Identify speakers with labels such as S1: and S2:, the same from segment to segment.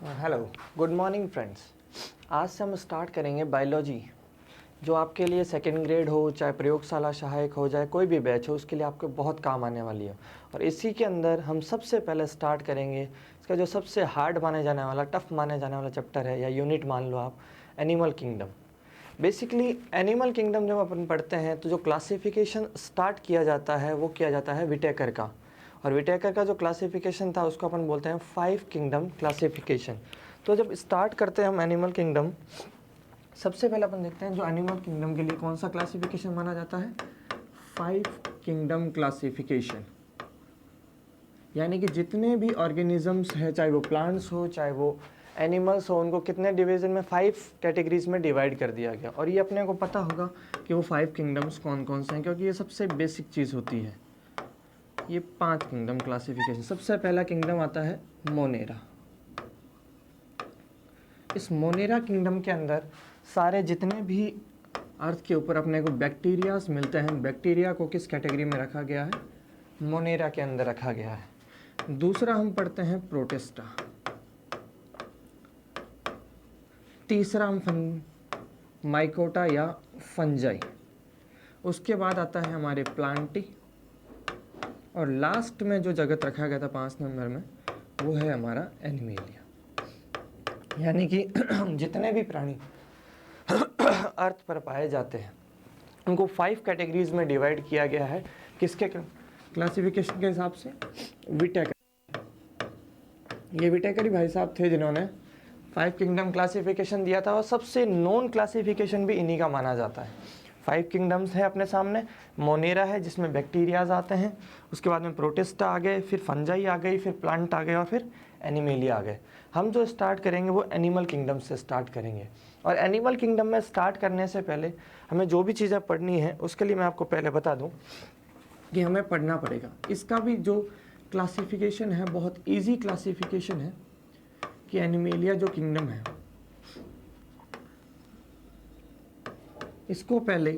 S1: Hello, good morning friends. आज से हम स्टार्ट करेंगे बायोलॉजी, जो आपके लिए सेकेंड ग्रेड हो, चाहे प्रयोगशाला सहायक हो, चाहे कोई भी बैच हो, उसके लिए आपको बहुत काम आने वाली है। और इसी के अंदर हम सबसे पहले स्टार्ट करेंगे इसका जो सबसे हार्ड माने जाने वाला, टफ माने जाने वाला चैप्टर है या यूनिट मान लो आप, animal kingdom. Basically animal kingdom जब अपन पढ़ते हैं तो जो क्लासिफिकेशन स्टार्ट किया जाता है वो किया जाता है विटेकर का। और विटेकर का जो क्लासिफिकेशन था उसको अपन बोलते हैं 5 किंगडम क्लासिफिकेशन। तो जब स्टार्ट करते हैं हम एनिमल किंगडम, सबसे पहले अपन देखते हैं जो एनिमल किंगडम के लिए कौन सा क्लासिफिकेशन माना जाता है, 5 किंगडम क्लासिफिकेशन। यानी कि जितने भी ऑर्गेनिजम्स हैं, चाहे वो प्लांट्स हो चाहे वो एनिमल्स हो, उनको कितने डिवीजन में 5 कैटेगरीज में डिवाइड कर दिया गया। और ये अपने को पता होगा कि वो 5 किंगडम्स कौन कौन से हैं, क्योंकि ये सबसे बेसिक चीज़ होती है। ये 5 किंगडम क्लासिफिकेशन। सबसे पहला किंगडम आता है मोनेरा। इस मोनेरा किंगडम के अंदर सारे जितने भी अर्थ के ऊपर अपने को बैक्टीरियाज मिलते हैं, बैक्टीरिया को किस कैटेगरी में रखा गया है, मोनेरा के अंदर रखा गया है। दूसरा हम पढ़ते हैं प्रोटिस्टा। तीसरा हम माइकोटा या फंजाई। उसके बाद आता है हमारे प्लांटी। और लास्ट में जो जगत रखा गया था 5 नंबर में, वो है हमारा एनिमेलिया। यानी कि जितने भी प्राणी अर्थ पर पाए जाते हैं उनको 5 कैटेगरीज में डिवाइड किया गया है। किसके क्लासिफिकेशन के हिसाब से, विटेकर। ये विटेकर ही भाई साहब थे जिन्होंने 5 किंगडम क्लासिफिकेशन दिया था, और सबसे नोन क्लासिफिकेशन भी इन्हीं का माना जाता है। 5 किंगडम्स है अपने सामने। मोनेरा है जिसमें बैक्टीरियाज आते हैं, उसके बाद में प्रोटिस्टा आ गए, फिर फंजाई आ गई, फिर प्लांट आ गए और फिर एनिमेलिया आ गए। हम जो स्टार्ट करेंगे वो एनिमल किंगडम से स्टार्ट करेंगे। और एनिमल किंगडम में स्टार्ट करने से पहले हमें जो भी चीज़ें पढ़नी है उसके लिए मैं आपको पहले बता दूं कि हमें पढ़ना पड़ेगा। इसका भी जो क्लासिफिकेशन है बहुत ईजी क्लासिफिकेशन है कि एनिमेलिया जो किंगडम है इसको पहले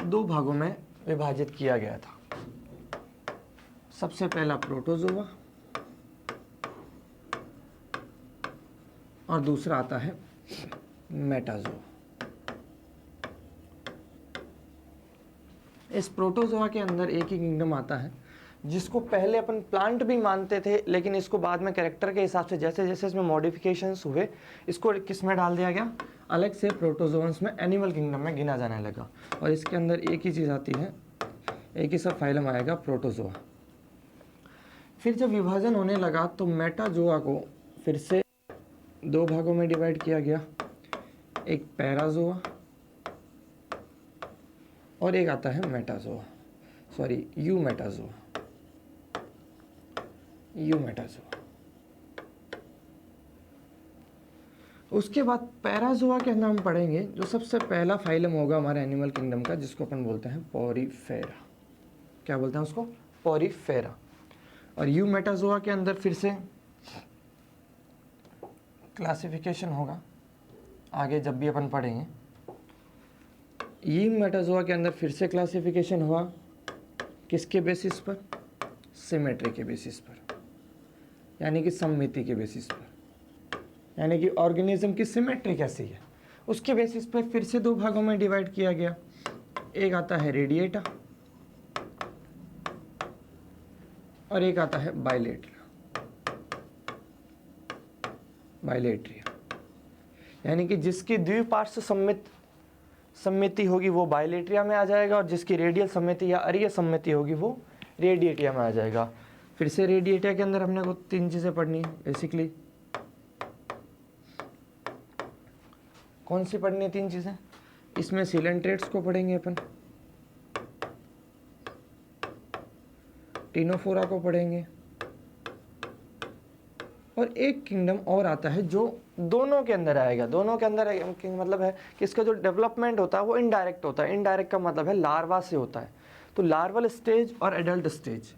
S1: 2 भागों में विभाजित किया गया था। सबसे पहला प्रोटोजोआ और दूसरा आता है मेटाजोआ। इस प्रोटोजोआ के अंदर एक ही किंगडम आता है जिसको पहले अपन प्लांट भी मानते थे, लेकिन इसको बाद में कैरेक्टर के हिसाब से जैसे जैसे इसमें मॉडिफिकेशंस हुए इसको किस में डाल दिया गया, अलग से प्रोटोजोअन्स में, एनिमल किंगडम में गिना जाने लगा। और इसके अंदर एक ही चीज़ आती है, एक ही सब फाइलम आएगा, प्रोटोजोआ। फिर जब विभाजन होने लगा तो मेटाजोआ को फिर से 2 भागों में डिवाइड किया गया, एक पैराजोआ और एक आता है मेटाजोआ, सॉरी यू मेटाजोआ। उसके बाद पैराजोआ के अंदर हम पढ़ेंगे जो सबसे पहला फाइलम होगा हमारे एनिमल किंगडम का, जिसको अपन बोलते हैं पोरीफेरा। क्या बोलते हैं उसको, पोरीफेरा। और यू मेटाजोआ के अंदर फिर से क्लासिफिकेशन होगा आगे जब भी अपन पढ़ेंगे। यू मेटाजोआ के अंदर फिर से क्लासिफिकेशन हुआ किसके बेसिस पर, सिमेट्री के बेसिस पर, यानी कि सममिति के बेसिस पर, यानी कि ऑर्गेनिज्म की सिमेट्री कैसी है उसके बेसिस पर फिर से 2 भागों में डिवाइड किया गया। एक आता है रेडिएटा और एक आता है बाइलेट्रिया। यानी कि जिसकी द्विपार्श्व सममिति होगी वो बाइलेट्रिया में आ जाएगा, और जिसकी रेडियल सममिति या अरीय सममिति होगी वो रेडिएटिया में आ जाएगा। फिर से रेडिएटिया के अंदर हमने को 3 चीज़ें पढ़नी है बेसिकली। कौन सी पढ़नी है 3 चीज़ें, इसमें सिलेंट्रेट्स को पढ़ेंगे अपन, टिनोफोरा को पढ़ेंगे, और एक किंगडम और आता है जो दोनों के अंदर आएगा। दोनों के अंदर मतलब है कि इसका जो डेवलपमेंट होता है वो इनडायरेक्ट होता है। इनडायरेक्ट का मतलब है लार्वा से होता है। तो लार्वल स्टेज और एडल्ट स्टेज,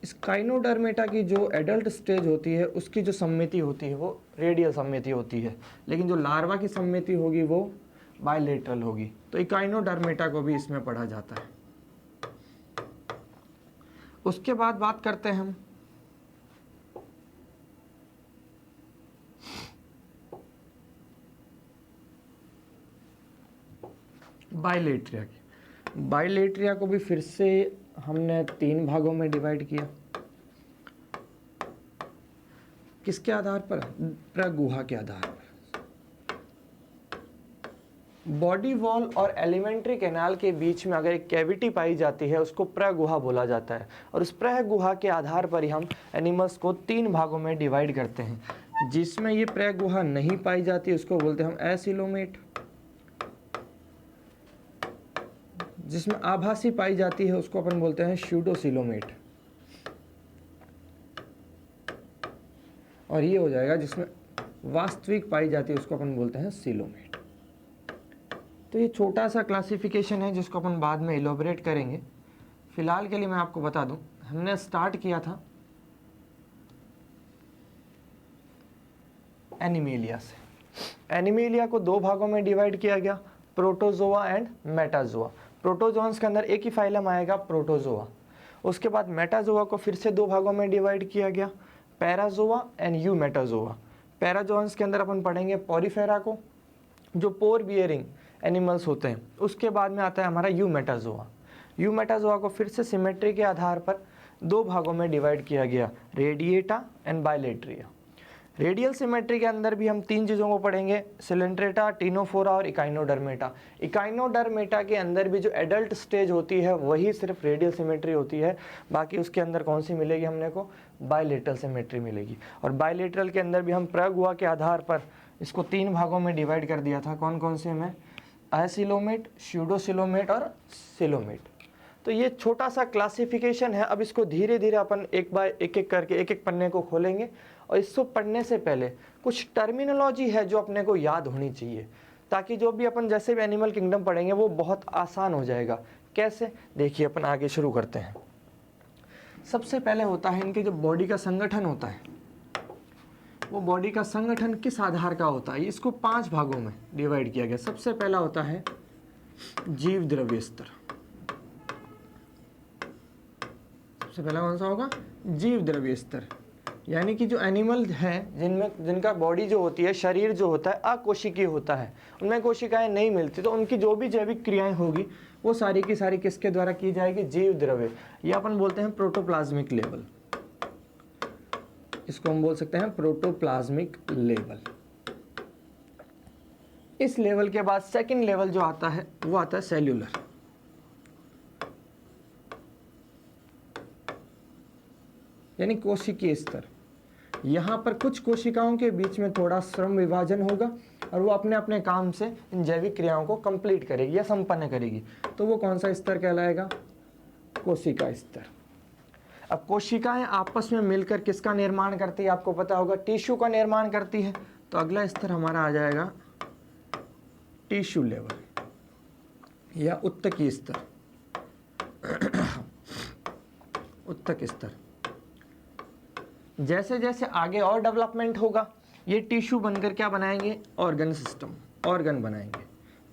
S1: स्काइनोडर्मेटा की जो एडल्ट स्टेज होती है उसकी जो सममिति होती है वो रेडियल सममिति होती है, लेकिन जो लार्वा की सममिति होगी वो बायलेटरल होगी। तो इकाइनोडर्मेटा को भी इसमें पढ़ा जाता है। उसके बाद बात करते हैं हम बाइलेटरिया की, बाइलेटरिया को भी फिर से हमने 3 भागों में डिवाइड किया। किसके आधार पर? प्रगुहा के आधार पर। बॉडी वॉल और एलिमेंट्री कैनाल के बीच में अगर एक कैविटी पाई जाती है उसको प्रगुहा बोला जाता है, और उस प्रगुहा के आधार पर ही हम एनिमल्स को 3 भागों में डिवाइड करते हैं। जिसमें ये प्रगुहा नहीं पाई जाती उसको बोलते हैं हम एसिलोमेट, जिसमें आभासी पाई जाती है उसको अपन बोलते हैं स्यूडोसिलोमेट, और ये हो जाएगा जिसमें वास्तविक पाई जाती है उसको अपन बोलते हैं सिलोमेट। तो ये छोटा सा क्लासिफिकेशन है जिसको अपन बाद में इलोबरेट करेंगे। फिलहाल के लिए मैं आपको बता दूं, हमने स्टार्ट किया था एनिमेलिया से। एनिमेलिया को 2 भागों में डिवाइड किया गया, प्रोटोजोआ एंड मेटाजोआ। प्रोटोजोन्स के अंदर एक ही फाइलम आएगा, प्रोटोजोआ। उसके बाद मेटाजोआ को फिर से 2 भागों में डिवाइड किया गया, पैराजोआ एंड यूमेटाजोआ। पैराजोन्स के अंदर अपन पढ़ेंगे पॉरीफेरा को, जो पोर बियरिंग एनिमल्स होते हैं। उसके बाद में आता है हमारा यूमेटाजोआ। यूमेटाजोआ को फिर से सिमेट्री के आधार पर 2 भागों में डिवाइड किया गया, रेडिएटा एंड बाइलेटरिया। रेडियल सिमेट्री के अंदर भी हम 3 चीज़ों को पढ़ेंगे, सिलेंट्रेटा, टीनोफोरा और इकाइनोडर्मेटा। इकाइनोडर्मेटा के अंदर भी जो एडल्ट स्टेज होती है वही सिर्फ रेडियल सिमेट्री होती है, बाकी उसके अंदर कौन सी मिलेगी हमने को? बाइलेटरल सिमेट्री मिलेगी। और बाइलेटरल के अंदर भी हम प्रगुआ के आधार पर इसको 3 भागों में डिवाइड कर दिया था। कौन कौन से में? एसिलोमेट, स्यूडोसिलोमेट और सिलोमेट। तो ये छोटा सा क्लासिफिकेशन है। अब इसको धीरे धीरे अपन एक बार एक करके एक पन्ने को खोलेंगे, और इसको पढ़ने से पहले कुछ टर्मिनोलॉजी है जो अपने को याद होनी चाहिए, ताकि जो भी अपन जैसे भी एनिमल किंगडम पढ़ेंगे वो बहुत आसान हो जाएगा। कैसे? देखिए, अपन आगे शुरू करते हैं। सबसे पहले होता है इनके जो बॉडी का संगठन होता है, वो बॉडी का संगठन किस आधार का होता है? इसको 5 भागों में डिवाइड किया गया। सबसे पहला होता है जीव द्रव्य स्तर। सबसे पहला कौन सा होगा? जीव द्रव्य स्तर। यानी कि जो एनिमल है जिनका बॉडी जो होती है, शरीर जो होता है अकोशिकीय होता है, उनमें कोशिकाएं नहीं मिलती, तो उनकी जो भी जैविक क्रियाएं होगी वो सारी की सारी किसके द्वारा की जाएगी? जीव द्रव्य। ये अपन बोलते हैं प्रोटोप्लाज्मिक लेवल। इसको हम बोल सकते हैं प्रोटोप्लाज्मिक लेवल। इस लेवल के बाद सेकंड लेवल जो आता है वो आता है सेल्यूलर। यानी कोशिकीय स्तर। यहां पर कुछ कोशिकाओं के बीच में थोड़ा श्रम विभाजन होगा और वो अपने अपने काम से इन जैविक क्रियाओं को कंप्लीट करेगी या संपन्न करेगी। तो वो कौन सा स्तर कहलाएगा? कोशिका स्तर। अब कोशिकाएं आपस में मिलकर किसका निर्माण करती है? आपको पता होगा, टिश्यू का निर्माण करती है। तो अगला स्तर हमारा आ जाएगा टिश्यू लेवल या उत्तकी स्तर। उत्तक स्तर। जैसे जैसे आगे और डेवलपमेंट होगा, ये टिश्यू बनकर क्या बनाएंगे? ऑर्गन सिस्टम, ऑर्गन बनाएंगे।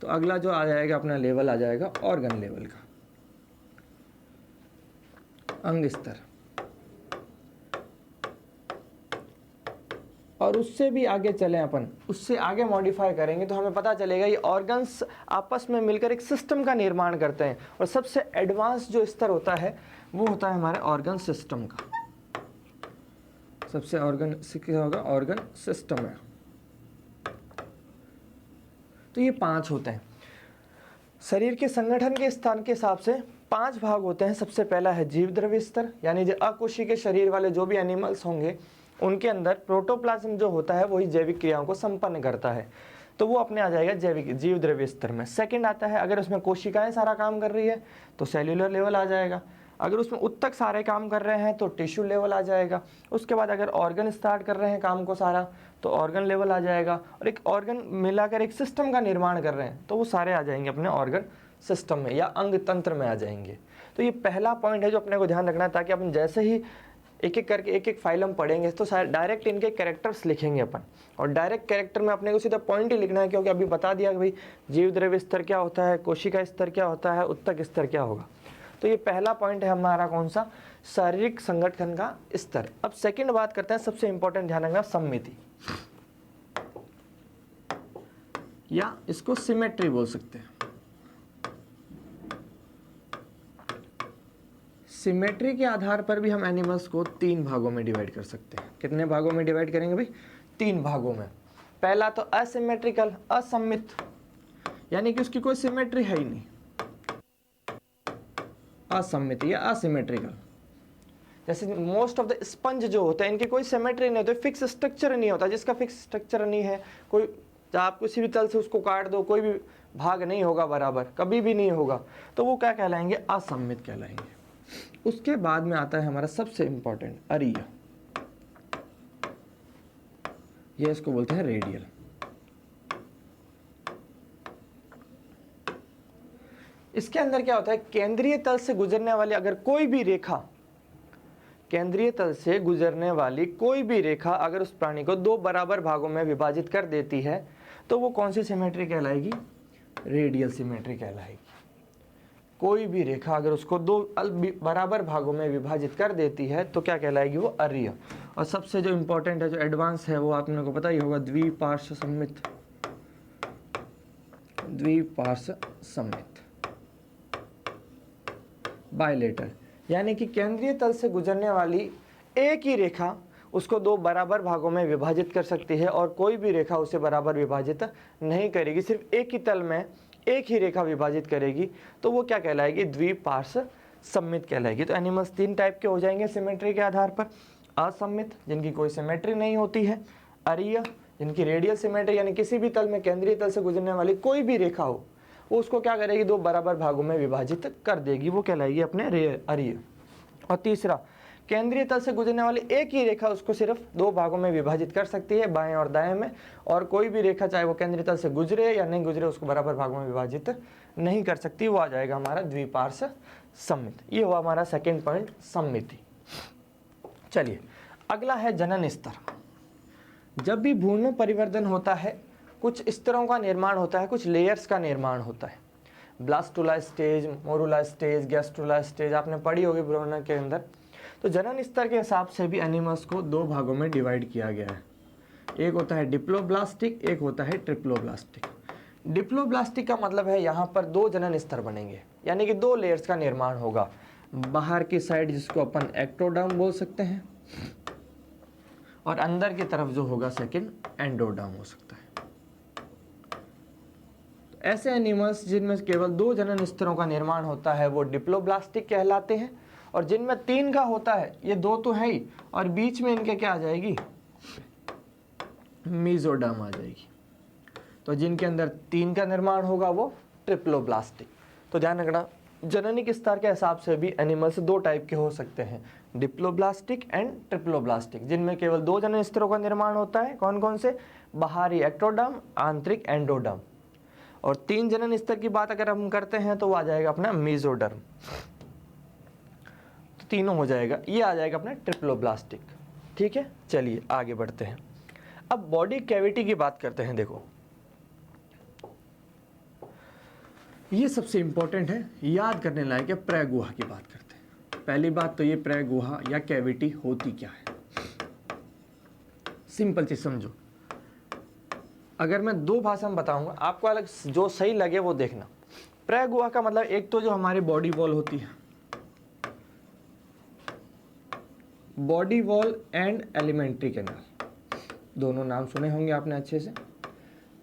S1: तो अगला जो आ जाएगा अपना लेवल आ जाएगा ऑर्गन लेवल का, अंग स्तर। और उससे भी आगे चलें अपन, उससे आगे मॉडिफाई करेंगे तो हमें पता चलेगा ये ऑर्गन्स आपस में मिलकर एक सिस्टम का निर्माण करते हैं। और सबसे एडवांस जो स्तर होता है वो होता है हमारे ऑर्गन सिस्टम का। सबसे क्या होगा? ऑर्गन सिस्टम है। तो ये 5 होते हैं। शरीर के संगठन के स्थान के हिसाब से 5 भाग होते हैं। सबसे पहला है जीव द्रव्य स्तर, यानी जो अकोशिकीय शरीर वाले जो भी एनिमल्स होंगे उनके अंदर प्रोटोप्लाज्म जो होता है वही जैविक क्रियाओं को संपन्न करता है, तो वो अपने आ जाएगा जीव द्रव्य स्तर में। सेकंड आता है, अगर उसमें कोशिकाएं सारा काम कर रही है तो सेल्यूलर लेवल आ जाएगा। अगर उसमें उत्तक सारे काम कर रहे हैं तो टिश्यू लेवल आ जाएगा। उसके बाद अगर ऑर्गन स्टार्ट कर रहे हैं काम को सारा तो ऑर्गन लेवल आ जाएगा। और एक ऑर्गन मिलाकर एक सिस्टम का निर्माण कर रहे हैं तो वो सारे आ जाएंगे अपने ऑर्गन सिस्टम में या अंग तंत्र में आ जाएंगे। तो ये पहला पॉइंट है जो अपने को ध्यान रखना है, ताकि अपन जैसे ही एक एक करके एक एक फाइलम पढ़ेंगे तो डायरेक्ट इनके कैरेक्टर्स लिखेंगे अपन, और डायरेक्ट कैरेक्टर में अपने को सीधा पॉइंट ही लिखना है, क्योंकि अभी बता दिया कि भाई जीव द्रव्य स्तर क्या होता है, कोशिका स्तर क्या होता है, उत्तक स्तर क्या होगा। तो ये पहला पॉइंट है हमारा कौन सा? शारीरिक संगठन का स्तर। अब सेकंड बात करते हैं, सबसे इंपॉर्टेंट ध्यान रखना, सममिति, या इसको सिमेट्री बोल सकते हैं। सिमेट्री के आधार पर भी हम एनिमल्स को 3 भागों में डिवाइड कर सकते हैं। कितने भागों में डिवाइड करेंगे भाई? 3 भागों में। पहला तो असिमेट्रिकल, असममित, यानी कि उसकी कोई सिमेट्री है ही नहीं, असममित या असिमेट्रिकल। जैसे मोस्ट ऑफ द स्पंज जो होते हैं इनकी कोई सिमेट्री नहीं होती, फिक्स स्ट्रक्चर नहीं होता। जिसका फिक्स स्ट्रक्चर नहीं है, कोई आप किसी भी तल से उसको काट दो, कोई भी भाग नहीं होगा बराबर, कभी भी नहीं होगा, तो वो क्या कहलाएंगे? असममित कहलाएंगे। उसके बाद में आता है हमारा सबसे इंपॉर्टेंट अरीय, ये इसको बोलते हैं रेडियल। इसके अंदर क्या होता है? केंद्रीय तल से गुजरने वाली अगर कोई भी रेखा, केंद्रीय तल से गुजरने वाली कोई भी रेखा अगर उस प्राणी को 2 बराबर भागों में विभाजित कर देती है तो वो कौन सी सिमेट्री कहलाएगी? रेडियल सिमेट्री कहलाएगी। कोई भी रेखा अगर उसको 2 बराबर भागों में विभाजित कर देती है तो क्या कहलाएगी? वो अरीय। और सबसे जो इंपॉर्टेंट है, जो एडवांस है, वो आप लोगों को पता ही होगा, द्विपार्श्व सममित। द्विपार्श्व सममित, बायलेटर, यानी कि केंद्रीय तल से गुजरने वाली एक ही रेखा उसको 2 बराबर भागों में विभाजित कर सकती है और कोई भी रेखा उसे बराबर विभाजित नहीं करेगी, सिर्फ एक ही तल में एक ही रेखा विभाजित करेगी, तो वो क्या कहलाएगी? द्विपार्श्व सममित कहलाएगी। तो एनिमल्स 3 टाइप के हो जाएंगे सिमेट्री के आधार पर। असममित, जिनकी कोई सिमेट्री नहीं होती है। अरीय, जिनकी रेडियल सिमेट्री, यानी किसी भी तल में केंद्रीय तल से गुजरने वाली कोई भी रेखा हो वो उसको क्या करेगी? 2 बराबर भागों में विभाजित कर देगी, वो कहलाएगी अपने अरीय। और तीसरा, केंद्रीय तल से गुजरने वाली एक ही रेखा उसको सिर्फ 2 भागों में विभाजित कर सकती है, बाएं और दाएं में, और कोई भी रेखा चाहे वो केंद्रीय तल से गुजरे या नहीं गुजरे उसको बराबर भागों में विभाजित नहीं कर सकती, वो आ जाएगा हमारा द्विपार्श्व सममित। ये हुआ हमारा सेकेंड पॉइंट, सममिति। चलिए अगला है जनन स्तर। जब भी भ्रूण परिवर्तन होता है कुछ स्तरों का निर्माण होता है, कुछ लेयर्स का निर्माण होता है। Blastula stage, morula stage, gastrula stage आपने पढ़ी होगी भ्रूण के अंदर। तो जनन स्तर के हिसाब से भी एनिमल्स को 2 भागों में डिवाइड किया गया है। एक होता है डिप्लोब्लास्टिक, एक होता है ट्रिप्लोब्लास्टिक। डिप्लोब्लास्टिक का मतलब है यहाँ पर 2 जनन स्तर बनेंगे, यानी कि 2 लेयर्स का निर्माण होगा। बाहर की साइड जिसको अपन एक्टोडर्म बोल सकते हैं, और अंदर की तरफ जो होगा सेकंड एंडोडर्म हो सकता है। ऐसे एनिमल्स जिनमें केवल 2 जनन स्तरों का निर्माण होता है वो डिप्लोब्लास्टिक कहलाते हैं, और जिनमें 3 का होता है, ये 2 तो है ही, और बीच में इनके क्या आ जाएगी? मीजोडर्म आ जाएगी। तो जिनके अंदर 3 का निर्माण होगा वो ट्रिप्लोब्लास्टिक। तो ध्यान रखना, जननिक स्तर के हिसाब से भी एनिमल्स 2 टाइप के हो सकते हैं, डिप्लोब्लास्टिक एंड ट्रिप्लोब्लास्टिक, जिनमें केवल 2 जनन स्तरों का निर्माण होता है। कौन कौन से? बाहरी एक्टोडर्म, आंतरिक एंडोडर्म। और 3 जनन स्तर की बात अगर हम करते हैं तो वो आ जाएगा अपना मीजोडर्म। तो तीनों हो जाएगा, ये आ जाएगा अपना ट्रिप्लोब्लास्टिक। ठीक है, चलिए आगे बढ़ते हैं। अब बॉडी कैविटी की बात करते हैं। देखो ये सबसे इंपॉर्टेंट है, याद करने लायक है। प्रगुहा की बात करते हैं। पहली बात तो ये प्रगुहा या कैविटी होती क्या है? सिंपल चीज समझो। अगर मैं 2 भाषा में बताऊंगा, आपको अलग जो सही लगे वो देखना। प्रगुहा का मतलब एक तो जो हमारी बॉडी वॉल होती है, body wall and alimentary canal, दोनों नाम सुने होंगे आपने अच्छे से।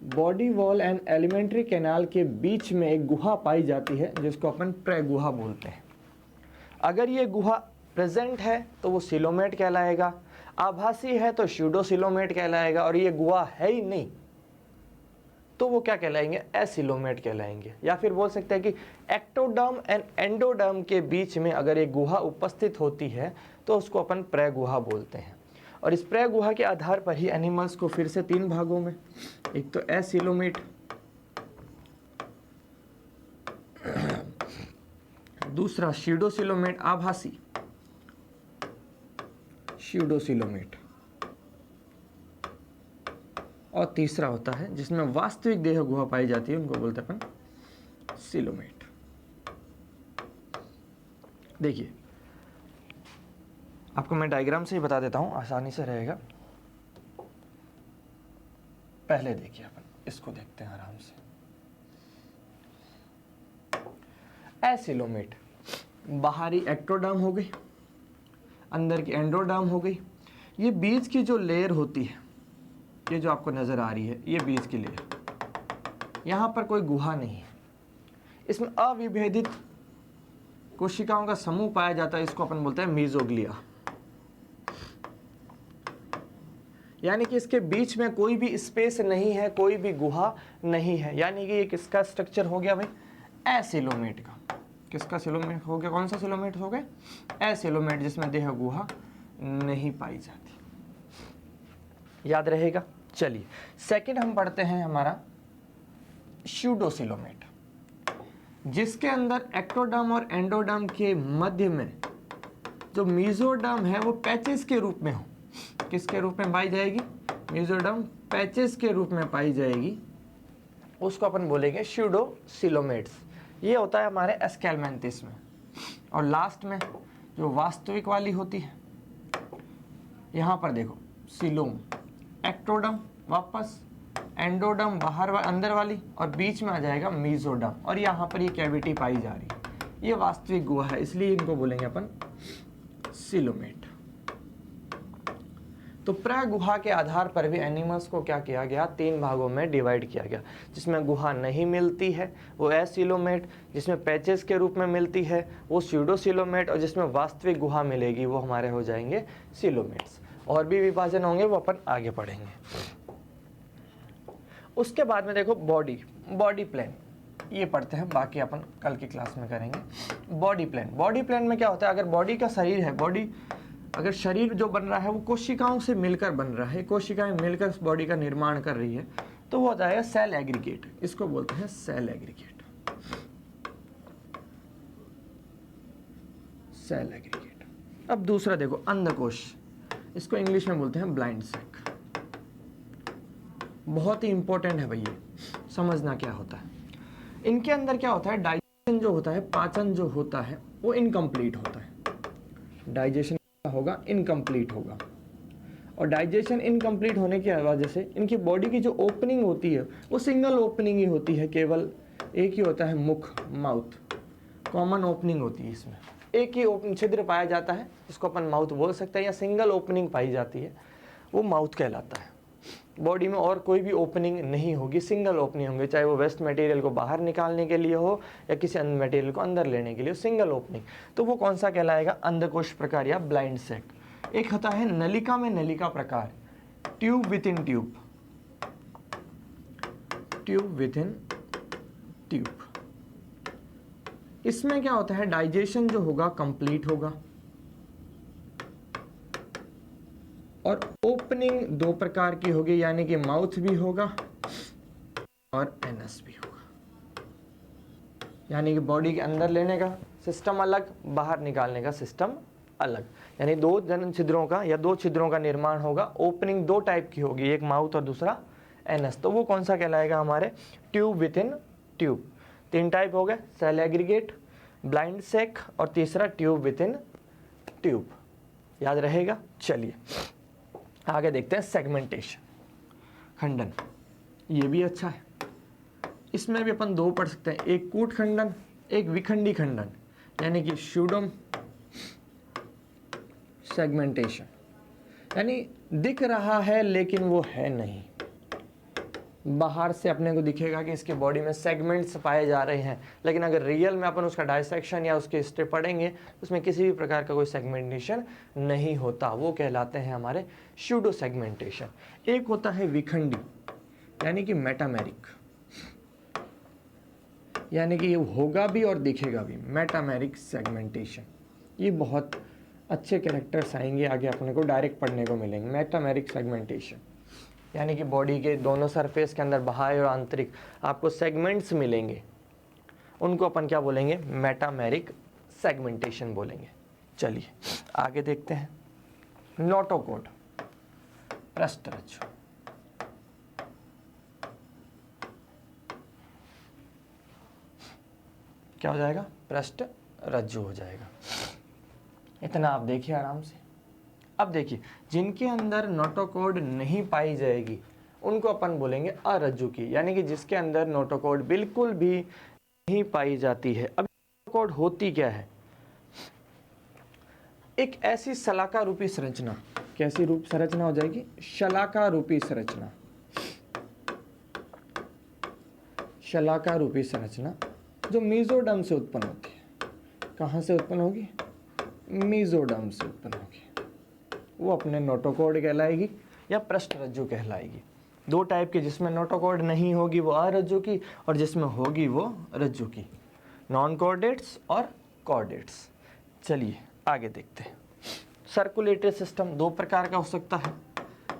S1: Body wall and alimentary canal के बीच में एक गुहा पाई जाती है जिसको अपन प्रगुहा बोलते हैं। अगर ये गुहा प्रेजेंट है तो वो सिलोमेट कहलाएगा, आभासी है तो स्यूडोसिलोमेट कहलाएगा, और ये गुहा है ही नहीं तो वो क्या कहलाएंगे? एसिलोमेट कहलाएंगे। या फिर बोल सकते हैं कि एक्टोडर्म एंड एंडोडर्म के बीच में अगर एक गुहा उपस्थित होती है तो उसको अपन प्रगुहा बोलते हैं। और इस प्रगुहा के आधार पर ही एनिमल्स को फिर से 3 भागों में, एक तो एसिलोमेट, दूसरा स्यूडोसिलोमेट आभासी, स्यूडोसिलोमेट, और तीसरा होता है जिसमें वास्तविक देह गुहा पाई जाती है, उनको बोलते हैं अपन सिलोमेट। देखिए आपको मैं डायग्राम से ही बता देता हूं, आसानी से रहेगा। पहले देखिए अपन इसको देखते हैं आराम से। एसिलोमेट, बाहरी एक्टोडर्म हो गई, अंदर की एंडोडर्म हो गई। ये बीच की जो लेयर होती है, ये जो आपको नज़र आ रही है, ये बीच की लेयर, यहाँ पर कोई गुहा नहीं है। इसमें अविभेदित कोशिकाओं का समूह पाया जाता है, इसको अपन बोलते हैं मीजोग्लिया। यानी कि इसके बीच में कोई भी स्पेस नहीं है, कोई भी गुहा नहीं है। यानी कि ये किसका स्ट्रक्चर हो गया भाई? एसिलोमेट का। किसका सिलोमेट हो गया? कौन सा सिलोमेट हो गया? एसिलोमेट, जिसमें देह गुहा नहीं पाई जाती। याद रहेगा। चलिए सेकंड हम पढ़ते हैं हमारा स्यूडोसिलोमेट, जिसके अंदर एक्टोडर्म और एंडोडर्म के मध्य में जो मीजोडर्म है वो पैचेस के रूप में हो। किसके रूप में पाई जाएगी? मीजोडर्म पैचेस के रूप में पाई जाएगी, उसको अपन बोलेंगे स्यूडोसिलोमेट्स। ये होता है हमारे एस्केलमेंथिस में। और लास्ट में जो वास्तविक वाली होती है, यहाँ पर देखो सिलोम, एक्टोडर्म वापस, एंडोडर्म बाहर अंदर वाली, और बीच में आ जाएगा मीजोडर्म, और यहाँ पर ये कैविटी पाई जा रही है। ये वास्तविक गुहा है, इसलिए इनको बोलेंगे अपन सिलोमेट। तो प्रगुहा के आधार पर भी एनिमल्स को क्या किया गया? 3 भागों में डिवाइड किया गया। जिसमें गुहा नहीं मिलती है वो एसिलोमेट, जिसमें पैचेस के रूप में मिलती है वो स्यूडोसिलोमेट, और जिसमें वास्तविक गुहा मिलेगी वो हमारे हो जाएंगे सिलोमेट्स। और भी विभाजन होंगे, वो अपन आगे पढ़ेंगे। उसके बाद में देखो बॉडी प्लान, ये पढ़ते हैं, बाकी अपन कल की क्लास में करेंगे। बॉडी प्लान में क्या होता है? अगर बॉडी का शरीर है, अगर शरीर जो बन रहा है वो कोशिकाओं से मिलकर बन रहा है, कोशिकाएं मिलकर उस बॉडी का निर्माण कर रही है, तो वो हो जाएगा सेल एग्रीगेट। इसको बोलते हैं सेल एग्रीगेट। Cell aggregate. अब दूसरा देखो अंडकोश, इसको इंग्लिश में बोलते हैं ब्लाइंड सैक। बहुत ही इंपॉर्टेंट है भैया, समझना क्या होता है। इनके अंदर क्या होता है? डाइजेशन जो होता है, पाचन जो होता है, वो इनकम्प्लीट होता है। डाइजेशन होगा, इनकम्प्लीट होगा। और डाइजेशन इनकम्प्लीट होने की वजह से इनकी बॉडी की जो ओपनिंग होती है वो सिंगल ओपनिंग ही होती है, केवल एक ही होता है, मुख, माउथ। कॉमन ओपनिंग होती है, इसमें एक ही ओपनिंग छिद्र पाया जाता है, जिसको अपन माउथ बोल सकते हैं, या सिंगल ओपनिंग पाई जाती है, वो माउथ कहलाता है। बॉडी में और कोई भी ओपनिंग नहीं होगी, सिंगल ओपनिंग होंगे, चाहे वो वेस्ट मटेरियल को बाहर निकालने के लिए हो या किसी अन्य मटेरियल को अंदर लेने के लिए, सिंगल ओपनिंग। तो वो कौन सा कहलाएगा? अंडकोश प्रकार या ब्लाइंड सैक। एक होता है नलिका में नलिका प्रकार, tube with in tube, tube with in tube. इसमें क्या होता है? डाइजेशन जो होगा कंप्लीट होगा, और ओपनिंग 2 प्रकार की होगी, यानी कि माउथ भी होगा और एनस भी होगा। यानी कि बॉडी के अंदर लेने का सिस्टम अलग, बाहर निकालने का सिस्टम अलग। यानी 2 जन छिद्रों का या 2 छिद्रों का निर्माण होगा। ओपनिंग 2 टाइप की होगी, एक माउथ और दूसरा एनस। तो वो कौन सा कहलाएगा? हमारे tube with in tube. 3 type हो गए, सेल एग्रीगेट, ब्लाइंड सैक, और तीसरा ट्यूब विद इन ट्यूब। याद रहेगा। चलिए आगे देखते हैं सेगमेंटेशन, खंडन। ये भी अच्छा है, इसमें भी अपन 2 पढ़ सकते हैं, एक कूट खंडन, एक विखंडी खंडन, यानी कि स्यूडो सेगमेंटेशन। यानी दिख रहा है लेकिन वो है नहीं, बाहर से अपने को दिखेगा कि इसके बॉडी में सेगमेंट्स पाए जा रहे हैं, लेकिन अगर रियल में अपन उसका डायसेक्शन या उसके हिस्ट्री पढ़ेंगे उसमें किसी भी प्रकार का कोई सेगमेंटेशन नहीं होता। वो कहलाते हैं हमारे स्यूडो सेगमेंटेशन। एक होता है विखंडी, यानी कि मेटामेरिक, यानी कि ये होगा भी और दिखेगा भी, मेटामेरिक सेगमेंटेशन। ये बहुत अच्छे कैरेक्टर्स आएंगे आगे अपने को डायरेक्ट पढ़ने को मिलेंगे। मेटामेरिक सेगमेंटेशन यानी कि बॉडी के दोनों सरफेस के अंदर बाह्य और आंतरिक आपको सेगमेंट्स मिलेंगे, उनको अपन क्या बोलेंगे? मेटामेरिक सेगमेंटेशन बोलेंगे। चलिए आगे देखते हैं। नोटोकॉर्ड, पृष्ठरज्जु। क्या हो जाएगा? पृष्ठरज्जु हो जाएगा। इतना आप देखिए आराम से। अब देखिए, जिनके अंदर नोटोकॉर्ड नहीं पाई जाएगी उनको अपन बोलेंगे अरज्जु की, यानी कि जिसके अंदर नोटोकॉर्ड बिल्कुल भी नहीं पाई जाती है। अब नोटोकॉर्ड होती क्या है? एक ऐसी शलाका रूपी संरचना, कैसी रूप संरचना हो जाएगी? शलाका रूपी संरचना, शलाका रूपी संरचना जो मेसोडर्म से उत्पन्न होती है। कहाँ से उत्पन्न होगी? मेसोडर्म से उत्पन्न होगी। वो अपने नोटोकॉर्ड कहलाएगी या पृष्ठरज्जु कहलाएगी। दो टाइप के, जिसमें नोटोकॉर्ड नहीं होगी वो अरज्जु की, और जिसमें होगी वो रज्जु की, नॉन कॉर्डेट्स और कॉर्डेट्स। चलिए आगे देखते हैं। सर्कुलेटरी सिस्टम दो प्रकार का हो सकता है,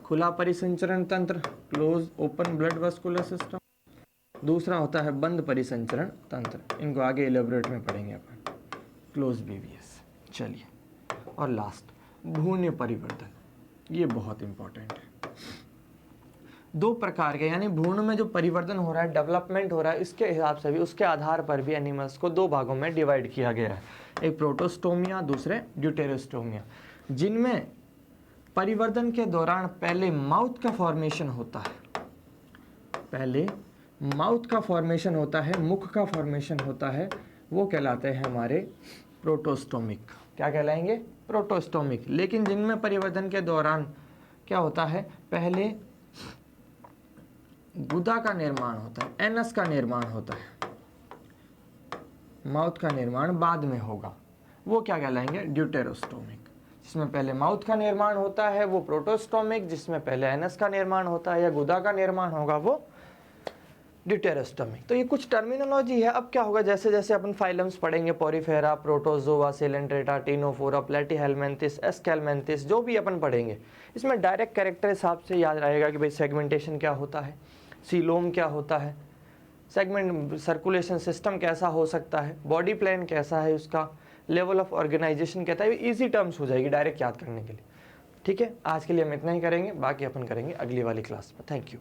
S1: खुला परिसंचरण तंत्र, close open blood vascular system. दूसरा होता है बंद परिसंचरण तंत्र, इनको आगे इलेबोरेट में पढ़ेंगे अपन, क्लोज बीवीएस। चलिए, और लास्ट भ्रूण परिवर्तन, ये बहुत इंपॉर्टेंट है। दो प्रकार के, यानी भ्रूण में जो परिवर्तन हो रहा है, डेवलपमेंट हो रहा है, इसके हिसाब से भी, उसके आधार पर भी एनिमल्स को दो भागों में डिवाइड किया गया है, एक प्रोटोस्टोमिया, दूसरे ड्यूटेरोस्टोमिया। जिनमें परिवर्तन के दौरान पहले माउथ का फॉर्मेशन होता है, पहले माउथ का फॉर्मेशन होता है, मुख का फॉर्मेशन होता है, वो कहलाते हैं हमारे प्रोटोस्टोमिक। क्या कहलाएंगे? प्रोटोस्टोमिक। लेकिन जिनमें परिवर्तन के दौरान क्या होता है, पहले गुदा का निर्माण होता है, एनस का निर्माण होता है, माउथ का निर्माण बाद में होगा, वो क्या कहलाएंगे? ड्यूटेरोस्टोमिक। जिसमें पहले माउथ का निर्माण होता है वो प्रोटोस्टोमिक, जिसमें पहले एनस का निर्माण होता है या गुदा का निर्माण होगा वो ड्यूटेरोस्टोमिक। तो ये कुछ टर्मिनोलॉजी है। अब क्या होगा, जैसे जैसे अपन फाइलम्स पढ़ेंगे, पोरीफेरा, प्रोटोजोआ, सेलेंट्रेटा, टिनोफोरा, प्लेटीहेलमिन्थिस, एस्केलमिन्थिस, जो भी अपन पढ़ेंगे, इसमें डायरेक्ट कैरेक्टर हिसाब से याद रहेगा कि भाई सेगमेंटेशन क्या होता है, सीलोम क्या होता है, सेगमेंट सर्कुलेशन सिस्टम कैसा हो सकता है, बॉडी प्लान कैसा है, उसका लेवल ऑफ ऑर्गेनाइजेशन कहता है। इजी टर्म्स हो जाएगी डायरेक्ट याद करने के लिए। ठीक है, आज के लिए हम इतना ही करेंगे, बाकी अपन करेंगे अगली वाली क्लास में। Thank you.